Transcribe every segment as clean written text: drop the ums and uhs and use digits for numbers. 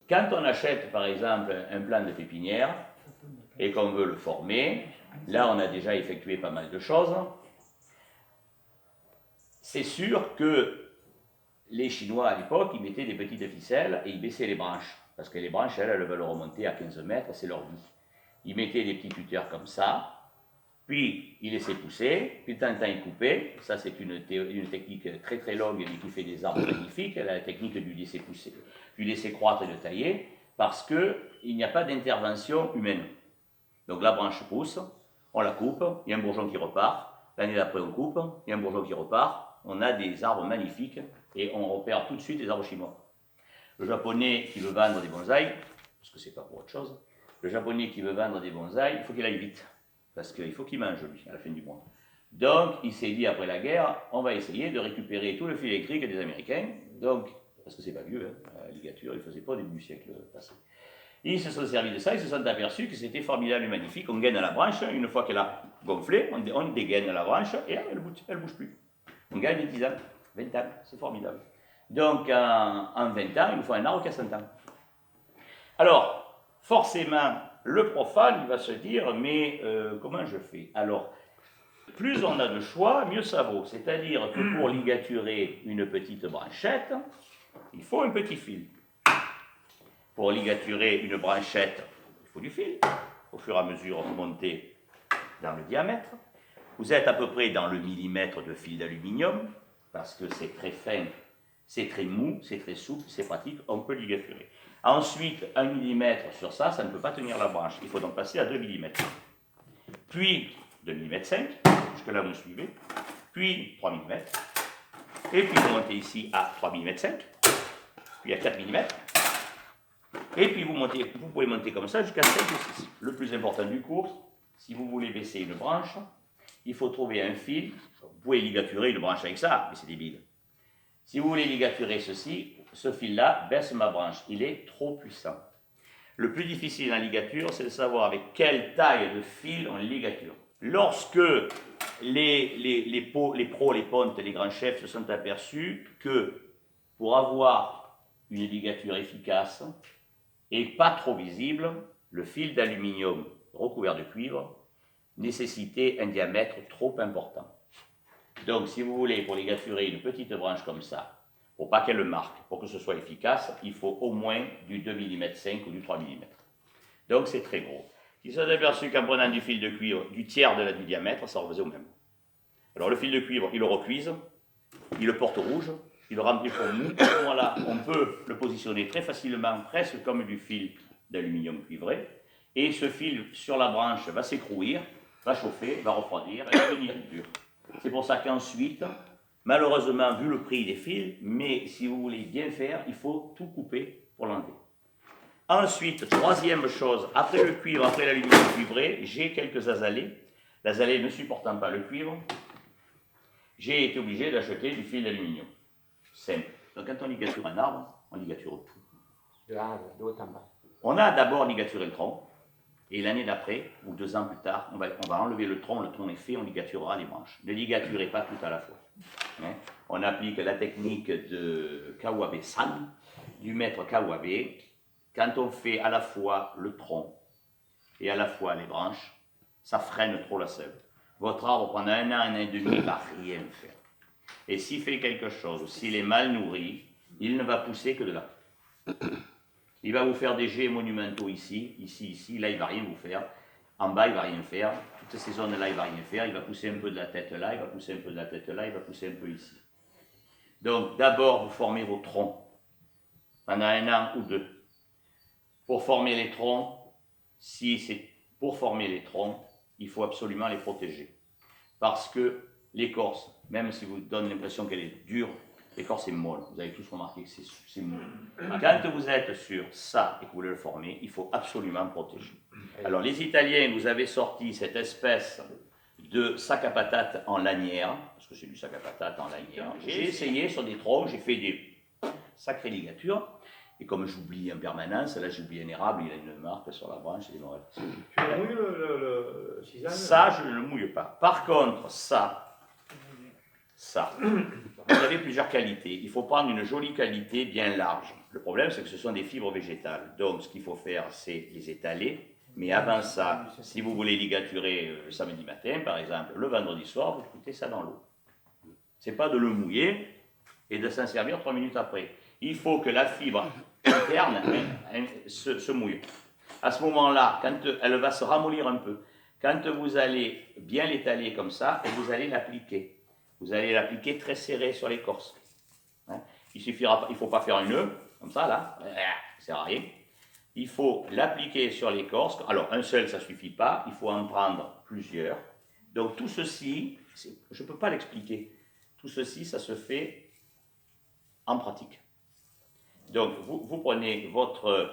Quand on achète par exemple un plan de pépinière et qu'on veut le former, là on a déjà effectué pas mal de choses. C'est sûr que les Chinois à l'époque, ils mettaient des petites ficelles et ils baissaient les branches. Parce que les branches, elles veulent remonter à 15 mètres, c'est leur vie. Ils mettaient des petits tuteurs comme ça, puis ils laissaient pousser, puis de temps en temps ils coupaient. Ça, c'est une technique très très longue, mais qui fait des arbres magnifiques, la technique du laisser pousser, du laisser croître et de tailler, parce qu'il n'y a pas d'intervention humaine. Donc la branche pousse, on la coupe, il y a un bourgeon qui repart, l'année d'après on coupe, il y a un bourgeon qui repart, on a des arbres magnifiques et on repère tout de suite les arbres chinois. Le japonais qui veut vendre des bonsaïs, parce que c'est pas pour autre chose, le japonais qui veut vendre des bonsaïs, il faut qu'il aille vite, parce qu'il faut qu'il mange lui à la fin du mois. Donc il s'est dit après la guerre, on va essayer de récupérer tout le fil électrique des Américains, donc, parce que c'est pas vieux, hein, la ligature, il ne faisait pas au début du siècle passé. Ils se sont servis de ça, ils se sont aperçus que c'était formidable et magnifique. On gaine la branche, une fois qu'elle a gonflé, on dégaine la branche et elle ne bouge plus. On gagne 10 ans, 20 ans, c'est formidable. Donc en 20 ans, il nous faut un arbre qui a 100 ans. Alors, forcément, le profane, il va se dire, mais comment je fais? Alors, plus on a de choix, mieux ça vaut. C'est-à-dire que pour ligaturer une petite branchette, il faut un petit fil. Pour ligaturer une branchette, il faut du fil. Au fur et à mesure, vous montez dans le diamètre. Vous êtes à peu près dans le millimètre de fil d'aluminium, parce que c'est très fin, c'est très mou, c'est très souple, c'est pratique, on peut ligaturer. Ensuite, 1 mm sur ça, ça ne peut pas tenir la branche. Il faut donc passer à 2 mm. Puis 2 mm 5, jusque là vous me suivez. Puis 3 mm. Et puis vous montez ici à 3 mm 5. Puis à 4 mm. Et puis vous pouvez monter comme ça jusqu'à 5 ou 6. Le plus important du cours, si vous voulez baisser une branche, il faut trouver un fil. Vous pouvez ligaturer une branche avec ça, mais c'est débile. Si vous voulez ligaturer ceci, ce fil-là baisse ma branche. Il est trop puissant. Le plus difficile en ligature, c'est de savoir avec quelle taille de fil on ligature. Lorsque les pros, les pontes, les grands chefs se sont aperçus que pour avoir une ligature efficace et pas trop visible, le fil d'aluminium recouvert de cuivre nécessitait un diamètre trop important. Donc, si vous voulez, pour ligaturer une petite branche comme ça, pour pas qu'elle marque, pour que ce soit efficace, il faut au moins du 2 mm 5 ou du 3 mm. Donc, c'est très gros. Ils se sont aperçus qu'en prenant du fil de cuivre du tiers du diamètre, ça refaisait au même. Alors, le fil de cuivre, il le recuise, il le porte rouge, il le remplit pour mou. À ce moment-là, on peut le positionner très facilement, presque comme du fil d'aluminium cuivré. Et ce fil sur la branche va s'écrouir, va chauffer, va refroidir et va devenir dur. C'est pour ça qu'ensuite, malheureusement, vu le prix des fils, mais si vous voulez bien faire, il faut tout couper pour l'enlever. Ensuite, troisième chose, après le cuivre, après l'aluminium cuivré, j'ai quelques azalées. L'azalée ne supportant pas le cuivre, j'ai été obligé d'acheter du fil d'aluminium. Simple. Donc quand on ligature un arbre, on ligature tout. De haut en bas. On a d'abord ligaturé le tronc, et l'année d'après, ou 2 ans plus tard, on va enlever le tronc est fait, on ligaturera les branches. Ne ligaturez pas tout à la fois. Hein? On applique la technique de Kawabe-san, du maître Kawabe. Quand on fait à la fois le tronc et à la fois les branches, ça freine trop la sève. Votre arbre, pendant 1 an, 1 an et demi, il ne va rien faire. Et s'il fait quelque chose, s'il est mal nourri, il ne va pousser que de là. Il va vous faire des jets monumentaux ici, ici, là il ne va rien vous faire. En bas il ne va rien faire, toutes ces zones-là il ne va rien faire, il va pousser un peu de la tête là, il va pousser un peu de la tête là, il va pousser un peu ici. Donc d'abord vous formez vos troncs pendant 1 an ou 2. Pour former les troncs, pour former les troncs, il faut absolument les protéger. Parce que l'écorce, même si vous donne l'impression qu'elle est dure, l'écorce est molle. Vous avez tous remarqué que c'est mou. Quand vous êtes sur ça et que vous voulez le former, il faut absolument protéger. Alors les Italiens vous avez sorti cette espèce de sac à patates en lanière, parce que c'est du sac à patates en lanière. J'ai essayé sur des troncs, j'ai fait des sacrées ligatures. Et comme j'oublie en permanence, là j'oublie un érable, il a une marque sur la branche, c'est moral. Tu mouilles le cisane? Ça, je ne le mouille pas. Par contre, ça, vous avez plusieurs qualités. Il faut prendre une jolie qualité bien large. Le problème, c'est que ce sont des fibres végétales. Donc, ce qu'il faut faire, c'est les étaler. Mais avant ça, si vous voulez ligaturer le samedi matin, par exemple, le vendredi soir, vous foutez ça dans l'eau. Ce n'est pas de le mouiller et de s'en servir 3 minutes après. Il faut que la fibre interne se mouille. À ce moment-là, quand elle va se ramollir un peu, quand vous allez bien l'étaler comme ça, vous allez l'appliquer. Vous allez l'appliquer très serré sur l'écorce. Hein? Il ne faut pas faire un nœud, comme ça, là, ça ne sert à rien. Il faut l'appliquer sur l'écorce. Alors, un seul, ça ne suffit pas, il faut en prendre plusieurs. Donc, tout ceci, je ne peux pas l'expliquer. Tout ceci, ça se fait en pratique. Donc, vous prenez votre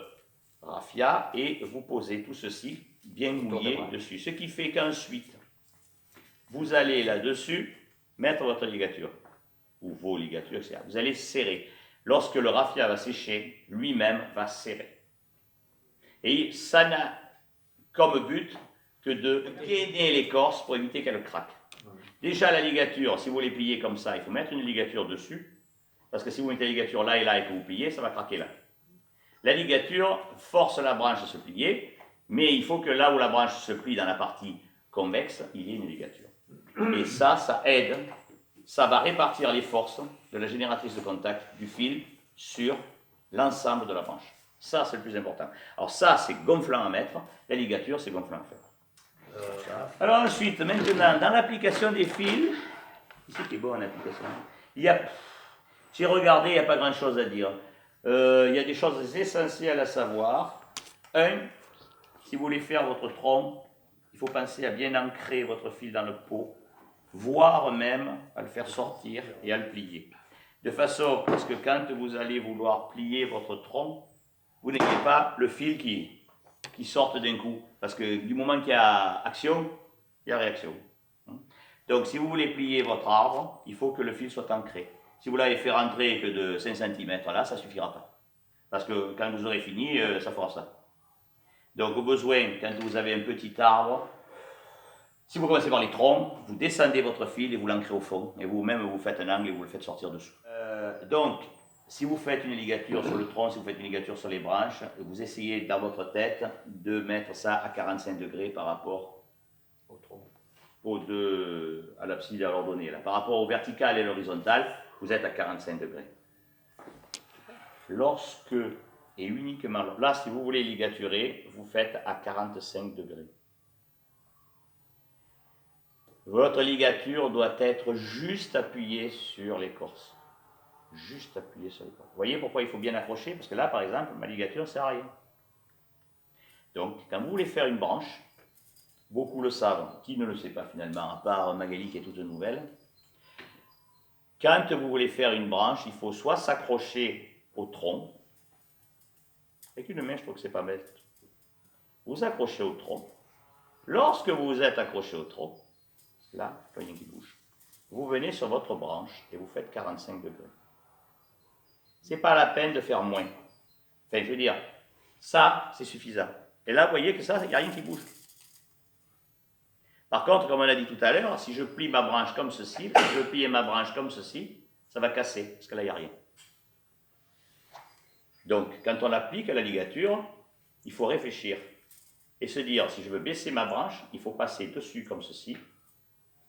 raffia et vous posez tout ceci bien mouillé dessus. Ce qui fait qu'ensuite, vous allez là-dessus mettre votre ligature, ou vos ligatures, etc. Vous allez serrer. Lorsque le raffia va sécher, lui-même va serrer. Et ça n'a comme but que de gainer l'écorce pour éviter qu'elle craque. Déjà, la ligature, si vous les pliez comme ça, il faut mettre une ligature dessus, parce que si vous mettez la ligature là et là et que vous pliez, ça va craquer là. La ligature force la branche à se plier, mais il faut que là où la branche se plie dans la partie convexe, il y ait une ligature. Et ça aide, ça va répartir les forces de la génératrice de contact du fil sur l'ensemble de la branche. Ça, c'est le plus important. Alors ça, c'est gonflant à mettre, la ligature, c'est gonflant à faire. Alors ensuite, maintenant, dans l'application des fils, ici qui est bon en application, j'ai regardé, il n'y a pas grand-chose à dire. Il y a des choses essentielles à savoir. Un, si vous voulez faire votre tronc, il faut penser à bien ancrer votre fil dans le pot, voire même à le faire sortir et à le plier. De façon à ce que quand vous allez vouloir plier votre tronc, vous n'ayez pas le fil qui sorte d'un coup. Parce que du moment qu'il y a action, il y a réaction. Donc si vous voulez plier votre arbre, il faut que le fil soit ancré. Si vous l'avez fait rentrer que de 5 cm là, ça ne suffira pas. Parce que quand vous aurez fini, ça fera ça. Donc au besoin, quand vous avez un petit arbre, si vous commencez par les troncs, vous descendez votre fil et vous l'ancrez au fond. Et vous-même, vous faites un angle et vous le faites sortir dessous. Donc, si vous faites une ligature sur le tronc, si vous faites une ligature sur les branches, vous essayez dans votre tête de mettre ça à 45 degrés par rapport au tronc, à l'abside à l'ordonnée. Par rapport au vertical et à l'horizontal, vous êtes à 45 degrés. Lorsque, et uniquement, là, si vous voulez ligaturer, vous faites à 45 degrés. Votre ligature doit être juste appuyée sur l'écorce. Juste appuyée sur l'écorce. Vous voyez pourquoi il faut bien accrocher? Parce que là, par exemple, ma ligature ne sert à rien. Donc, quand vous voulez faire une branche, beaucoup le savent, qui ne le sait pas finalement, à part Magali qui est toute nouvelle. Quand vous voulez faire une branche, il faut soit s'accrocher au tronc, avec une main, je trouve que c'est pas bête. Vous accrochez au tronc. Lorsque vous vous êtes accroché au tronc, là, il n'y a rien qui bouge. Vous venez sur votre branche et vous faites 45 degrés. Ce n'est pas la peine de faire moins. Enfin, je veux dire, ça, c'est suffisant. Et là, vous voyez que ça, il n'y a rien qui bouge. Par contre, comme on a dit tout à l'heure, si je plie ma branche comme ceci, si je plie ma branche comme ceci, ça va casser, parce que là, il n'y a rien. Donc, quand on applique la ligature, il faut réfléchir et se dire, si je veux baisser ma branche, il faut passer dessus comme ceci,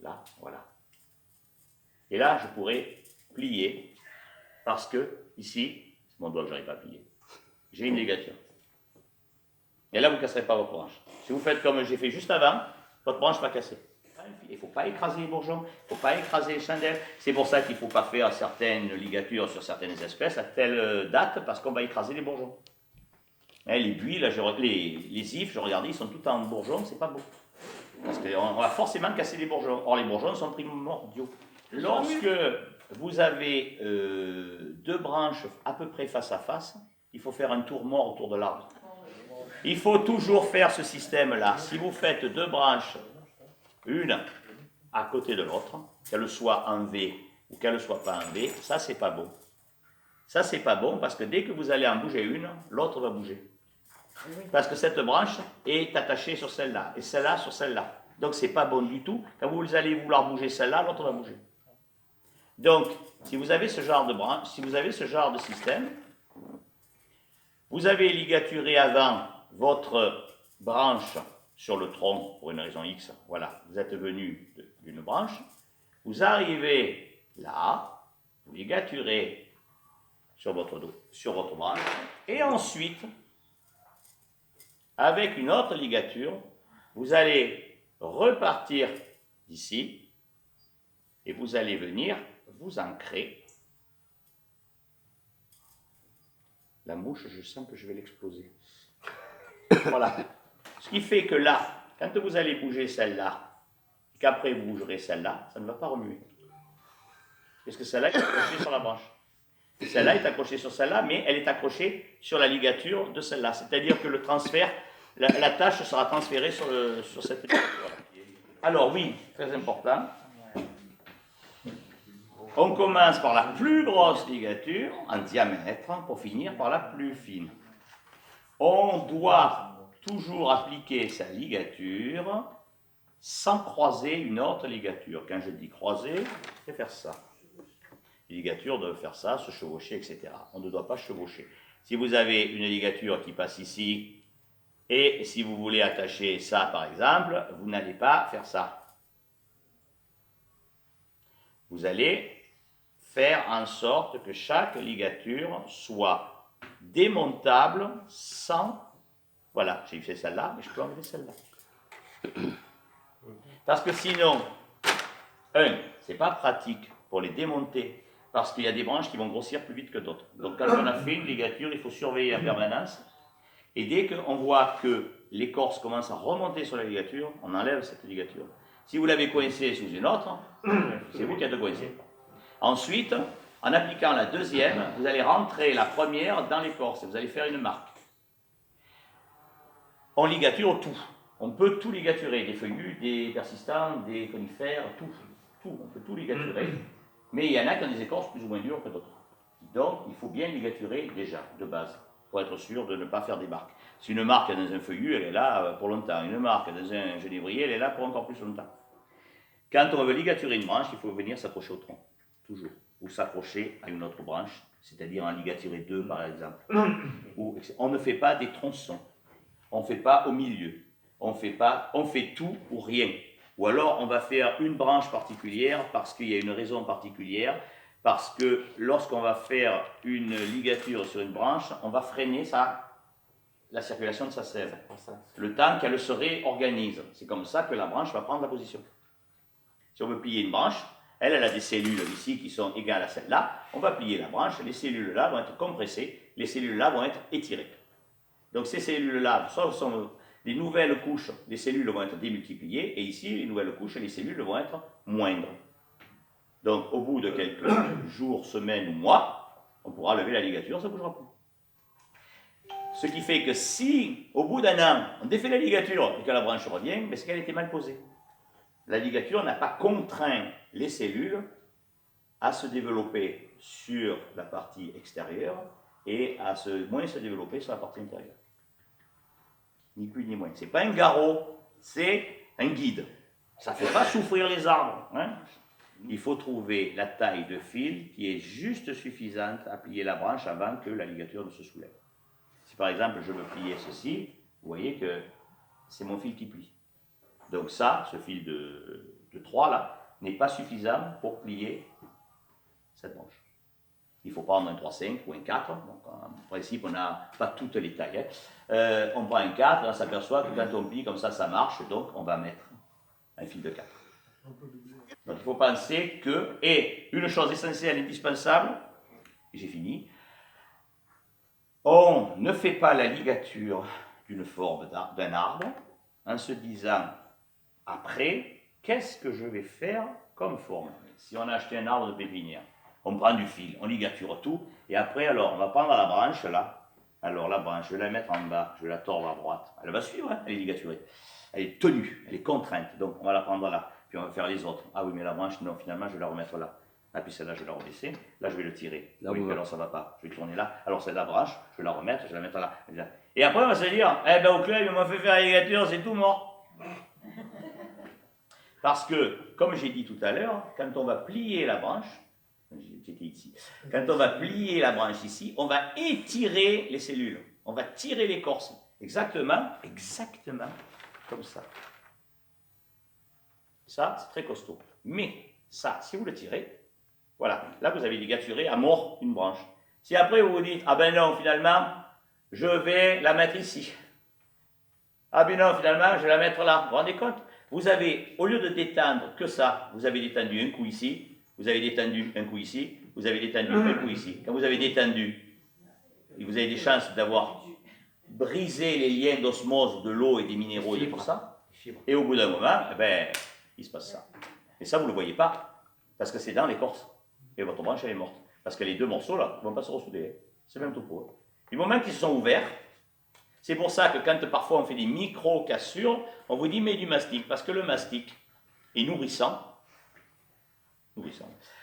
là, voilà. Et là, je pourrais plier, parce que, ici, c'est mon doigt que je n'arrive pas à plier. J'ai une ligature. Et là, vous ne casserez pas votre branche. Si vous faites comme j'ai fait juste avant, votre branche va casser. Il ne faut pas écraser les bourgeons, il ne faut pas écraser les chandelles. C'est pour ça qu'il ne faut pas faire certaines ligatures sur certaines espèces à telle date, parce qu'on va écraser les bourgeons. Hein, les buis, là, les ifs, je regardais, ils sont tout en bourgeons, c'est pas beau. Parce qu'on va forcément casser les bourgeons. Or, les bourgeons sont primordiaux. Lorsque vous avez deux branches à peu près face à face, il faut faire un tour mort autour de l'arbre. Il faut toujours faire ce système-là. Si vous faites deux branches, une à côté de l'autre, qu'elle soit en V ou qu'elle ne soit pas en V, ça, c'est pas bon. Ça, c'est pas bon parce que dès que vous allez en bouger une, l'autre va bouger. Parce que cette branche est attachée sur celle-là et celle-là sur celle-là. Donc, c'est pas bon du tout. Quand vous allez vouloir bouger celle-là, l'autre va bouger. Donc, si vous avez ce genre de branche, si vous avez ce genre de système, Vous avez ligaturé avant votre branche sur le tronc pour une raison X. Voilà, vous êtes venu d'une branche. Vous arrivez là, vous ligaturez sur votre branche. Et ensuite, avec une autre ligature, vous allez repartir d'ici et vous allez venir vous ancrer. La mouche, je sens que je vais l'exploser. Voilà. Ce qui fait que là, quand vous allez bouger celle-là, et qu'après vous bougerez celle-là, ça ne va pas remuer. Parce que celle-là est accrochée sur la branche. Celle-là est accrochée sur celle-là, mais elle est accrochée sur la ligature de celle-là. C'est-à-dire que le transfert, la tâche sera transférée sur cette ligature. Alors oui, très important. On commence par la plus grosse ligature en diamètre pour finir par la plus fine. On doit toujours appliquer sa ligature sans croiser une autre ligature. Quand je dis croiser, c'est faire ça. Les ligatures doivent faire ça, se chevaucher, etc. On ne doit pas chevaucher. Si vous avez une ligature qui passe ici, et si vous voulez attacher ça par exemple, vous n'allez pas faire ça. Vous allez faire en sorte que chaque ligature soit démontable sans... Voilà, j'ai fait celle-là, mais je peux enlever celle-là. Parce que sinon, c'est pas pratique pour les démonter, parce qu'il y a des branches qui vont grossir plus vite que d'autres. Donc quand on a fait une ligature, il faut surveiller en permanence. Et dès qu'on voit que l'écorce commence à remonter sur la ligature, on enlève cette ligature. Si vous l'avez coincée sous une autre, c'est vous qui êtes coincé. Ensuite, en appliquant la deuxième, vous allez rentrer la première dans l'écorce et vous allez faire une marque. On ligature tout. On peut tout ligaturer, des feuillus, des persistants, des conifères, tout. On peut tout ligaturer. Mais il y en a qui ont des écorces plus ou moins dures que d'autres. Donc, il faut bien ligaturer déjà, de base, pour être sûr de ne pas faire des marques. Si une marque est dans un feuillu, elle est là pour longtemps. Une marque dans un genévrier, elle est là pour encore plus longtemps. Quand on veut ligaturer une branche, il faut venir s'accrocher au tronc, toujours. Ou s'accrocher à une autre branche, c'est-à-dire en ligaturer deux par exemple. On ne fait pas des tronçons. On ne fait pas au milieu. On fait tout ou rien. Ou alors on va faire une branche particulière parce qu'il y a une raison particulière, parce que lorsqu'on va faire une ligature sur une branche, on va freiner la circulation de sa sève, le temps qu'elle se réorganise. C'est comme ça que la branche va prendre la position. Si on veut plier une branche, elle a des cellules ici qui sont égales à celle-là. On va plier la branche, les cellules-là vont être compressées, les cellules-là vont être étirées. Donc ces cellules-là, ce sont les nouvelles couches, les cellules vont être démultipliées, et ici, les nouvelles couches, les cellules vont être moindres. Donc au bout de quelques jours, semaines ou mois, on pourra lever la ligature, ça ne bougera plus. Ce qui fait que si, au bout d'un an, on défait la ligature et que la branche revient, c'est qu'elle était mal posée. La ligature n'a pas contraint les cellules à se développer sur la partie extérieure et à moins se développer sur la partie intérieure. Ni plus ni moins. Ce n'est pas un garrot, c'est un guide. Ça ne fait pas souffrir les arbres. Il faut trouver la taille de fil qui est juste suffisante à plier la branche avant que la ligature ne se soulève. Si par exemple je veux plier ceci, vous voyez que c'est mon fil qui plie. Donc ça, ce fil de 3 là, n'est pas suffisant pour plier cette branche. Il faut prendre un 3,5 ou un 4. Donc, en principe, on n'a pas toutes les tailles. On prend un 4 et on s'aperçoit que quand on plie comme ça marche. Donc, on va mettre un fil de 4. Donc, il faut penser que, et une chose essentielle, indispensable, et j'ai fini, on ne fait pas la ligature d'une forme d'un arbre en se disant, après, qu'est-ce que je vais faire comme forme? Si on a acheté un arbre de pépinière, on prend du fil, on ligature tout, et après, alors, on va prendre la branche, là. Alors, la branche, je vais la mettre en bas, je vais la tordre à droite. Elle va suivre, elle est ligaturée. Elle est tenue, elle est contrainte. Donc, on va la prendre là, puis on va faire les autres. Ah oui, mais la branche, non, finalement, je vais la remettre là. Ah, puis celle-là, je vais la rebaisser. Là, je vais le tirer. Là, oui, mais alors ça ne va pas. Je vais tourner là. Alors, c'est la branche, je vais la remettre, je vais la mettre là. Et après, on va se dire, eh ben, au club, il m'a fait faire la ligature, c'est tout mort. Parce que, comme j'ai dit tout à l'heure, quand on va plier la branche, j'étais ici, quand on va plier la branche ici, on va étirer les cellules. On va tirer l'écorce. Exactement comme ça. Ça, c'est très costaud. Mais ça, si vous le tirez, voilà, là vous avez ligaturé à mort une branche. Si après vous vous dites, ah ben non, finalement, je vais la mettre ici. Ah ben non, finalement, je vais la mettre là. Vous vous rendez compte? Vous avez, au lieu de détendre que ça, vous avez détendu un coup ici, vous avez détendu un coup ici, vous avez détendu un coup ici. Quand vous avez détendu, vous avez des chances d'avoir brisé les liens d'osmose de l'eau et des minéraux et tout ça. Et au bout d'un moment, eh ben, il se passe ça. Et ça, vous ne le voyez pas, parce que c'est dans l'écorce. Et votre branche, elle est morte. Parce que les deux morceaux, là, ne vont pas se ressouder. C'est le même topo. Du moment qu'ils se sont ouverts, c'est pour ça que quand parfois on fait des micro-cassures, on vous dit mais du mastic, parce que le mastic est nourrissant.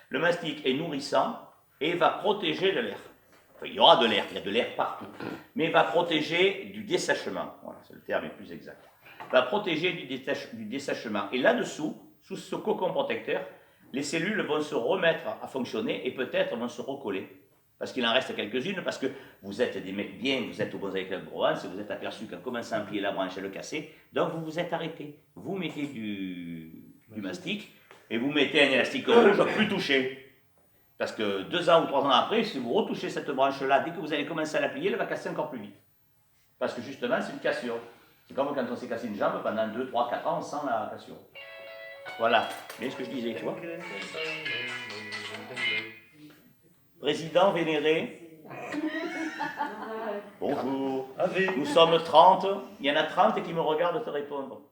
Le mastic est nourrissant et va protéger de l'air. Enfin, il y aura de l'air, il y a de l'air partout, mais va protéger du dessèchement. Voilà, c'est le terme le plus exact. Va protéger du dessèchement. Et là-dessous, sous ce cocon protecteur, les cellules vont se remettre à fonctionner et peut-être vont se recoller. Parce qu'il en reste quelques-unes, parce que vous êtes des mecs bien, vous êtes au Bonsaï Club Provence, vous êtes aperçu qu'en commençant à plier la branche et le casser, donc vous vous êtes arrêté. Vous mettez du mastic et vous mettez un élastique rouge plus touché. Parce que 2 ans ou 3 ans après, si vous retouchez cette branche-là, dès que vous allez commencer à la plier, elle va casser encore plus vite. Parce que justement, c'est une cassure. C'est comme quand on s'est cassé une jambe, pendant 2, 3, 4 ans, on sent la cassure. Voilà, c'est ce que je disais, tu vois. Président vénéré, bonjour. Nous sommes 30, il y en a 30 qui me regardent te répondre.